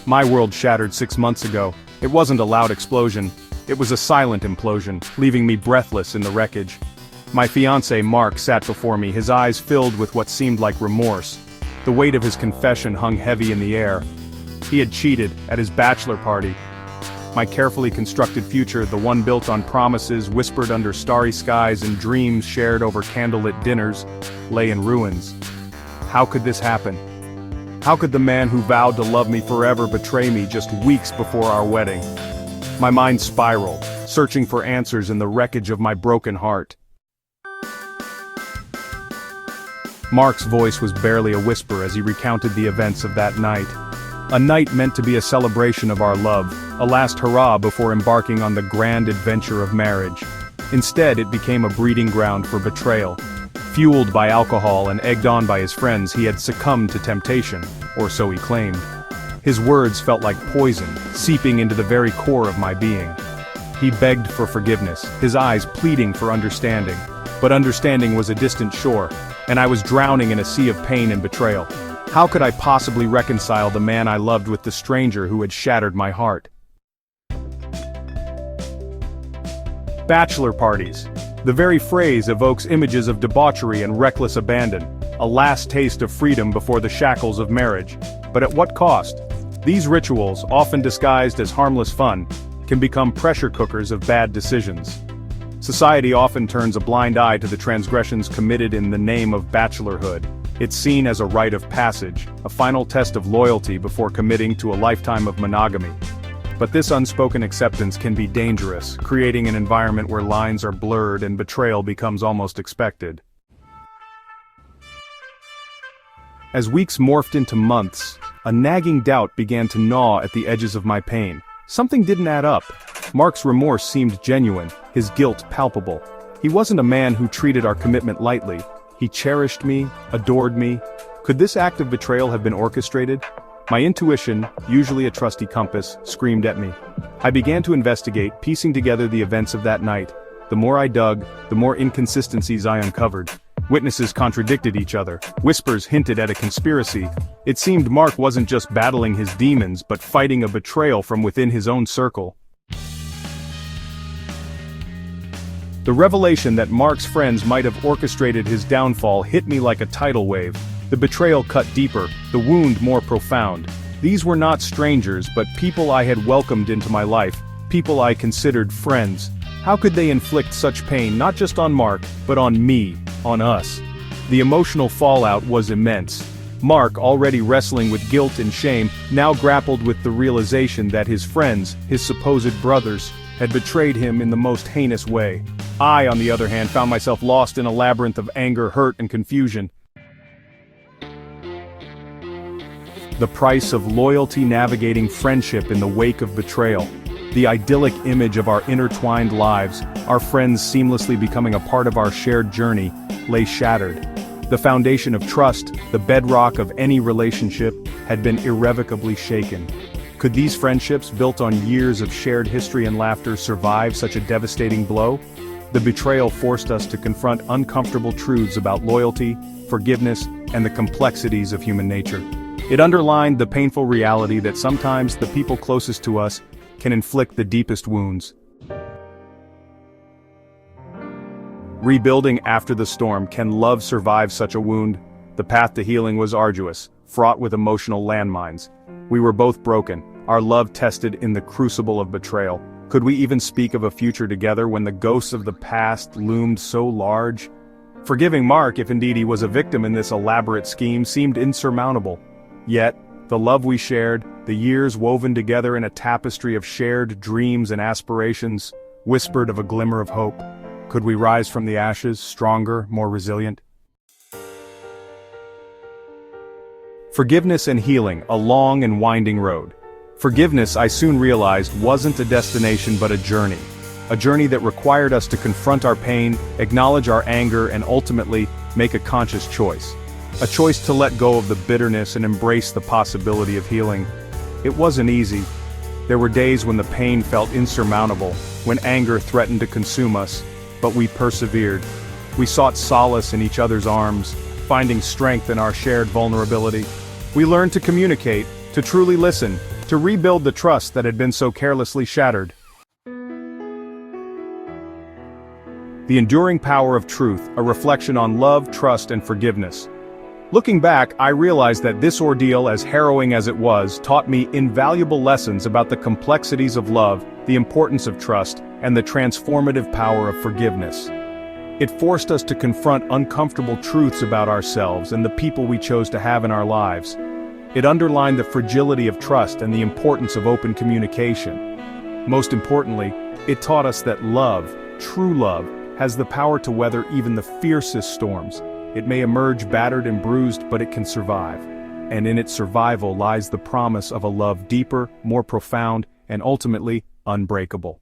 My world shattered 6 months ago. It wasn't a loud explosion. It was a silent implosion, leaving me breathless in the wreckage. My fiancé Mark sat before me, his eyes filled with what seemed like remorse. The weight of his confession hung heavy in the air. He had cheated at his bachelor party. My carefully constructed future, the one built on promises whispered under starry skies and dreams shared over candlelit dinners, lay in ruins. How could this happen? How could the man who vowed to love me forever betray me just weeks before our wedding? My mind spiraled, searching for answers in the wreckage of my broken heart. Mark's voice was barely a whisper as he recounted the events of that night. A night meant to be a celebration of our love, a last hurrah before embarking on the grand adventure of marriage. Instead, it became a breeding ground for betrayal. Fueled by alcohol and egged on by his friends, he had succumbed to temptation, or so he claimed. His words felt like poison, seeping into the very core of my being. He begged for forgiveness, his eyes pleading for understanding. But understanding was a distant shore, and I was drowning in a sea of pain and betrayal. How could I possibly reconcile the man I loved with the stranger who had shattered my heart? Bachelor parties. The very phrase evokes images of debauchery and reckless abandon, a last taste of freedom before the shackles of marriage. But at what cost? These rituals, often disguised as harmless fun, can become pressure cookers of bad decisions. Society often turns a blind eye to the transgressions committed in the name of bachelorhood. It's seen as a rite of passage, a final test of loyalty before committing to a lifetime of monogamy. But this unspoken acceptance can be dangerous, creating an environment where lines are blurred and betrayal becomes almost expected. As weeks morphed into months, a nagging doubt began to gnaw at the edges of my pain. Something didn't add up. Mark's remorse seemed genuine, his guilt palpable. He wasn't a man who treated our commitment lightly. He cherished me, adored me. Could this act of betrayal have been orchestrated? My intuition, usually a trusty compass, screamed at me. I began to investigate, piecing together the events of that night. The more I dug, the more inconsistencies I uncovered. Witnesses contradicted each other. Whispers hinted at a conspiracy. It seemed Mark wasn't just battling his demons, but fighting a betrayal from within his own circle. The revelation that Mark's friends might have orchestrated his downfall hit me like a tidal wave. The betrayal cut deeper, the wound more profound. These were not strangers, but people I had welcomed into my life, people I considered friends. How could they inflict such pain not just on Mark, but on me, on us? The emotional fallout was immense. Mark, already wrestling with guilt and shame, now grappled with the realization that his friends, his supposed brothers, had betrayed him in the most heinous way. I, on the other hand, found myself lost in a labyrinth of anger, hurt, and confusion. The price of loyalty navigating friendship in the wake of betrayal. The idyllic image of our intertwined lives, our friends seamlessly becoming a part of our shared journey, lay shattered. The foundation of trust, the bedrock of any relationship, had been irrevocably shaken. Could these friendships, built on years of shared history and laughter, survive such a devastating blow? The betrayal forced us to confront uncomfortable truths about loyalty, forgiveness, and the complexities of human nature. It underlined the painful reality that sometimes the people closest to us can inflict the deepest wounds. Rebuilding after the storm, can love survive such a wound? The path to healing was arduous, fraught with emotional landmines. We were both broken, our love tested in the crucible of betrayal. Could we even speak of a future together when the ghosts of the past loomed so large? Forgiving Mark, if indeed he was a victim in this elaborate scheme, seemed insurmountable. Yet, the love we shared, the years woven together in a tapestry of shared dreams and aspirations, whispered of a glimmer of hope. Could we rise from the ashes, stronger, more resilient? Forgiveness and healing, a long and winding road. Forgiveness, I soon realized, wasn't a destination but a journey. A journey that required us to confront our pain, acknowledge our anger, and ultimately, make a conscious choice. A choice to let go of the bitterness and embrace the possibility of healing. It wasn't easy. There were days when the pain felt insurmountable, when anger threatened to consume us, but we persevered. We sought solace in each other's arms, finding strength in our shared vulnerability. We learned to communicate, to truly listen, to rebuild the trust that had been so carelessly shattered. The enduring power of truth, a reflection on love, trust, and forgiveness. Looking back, I realized that this ordeal, as harrowing as it was, taught me invaluable lessons about the complexities of love, the importance of trust, and the transformative power of forgiveness. It forced us to confront uncomfortable truths about ourselves and the people we chose to have in our lives. It underlined the fragility of trust and the importance of open communication. Most importantly, it taught us that love, true love, has the power to weather even the fiercest storms. It may emerge battered and bruised, but it can survive. And in its survival lies the promise of a love deeper, more profound, and ultimately, unbreakable.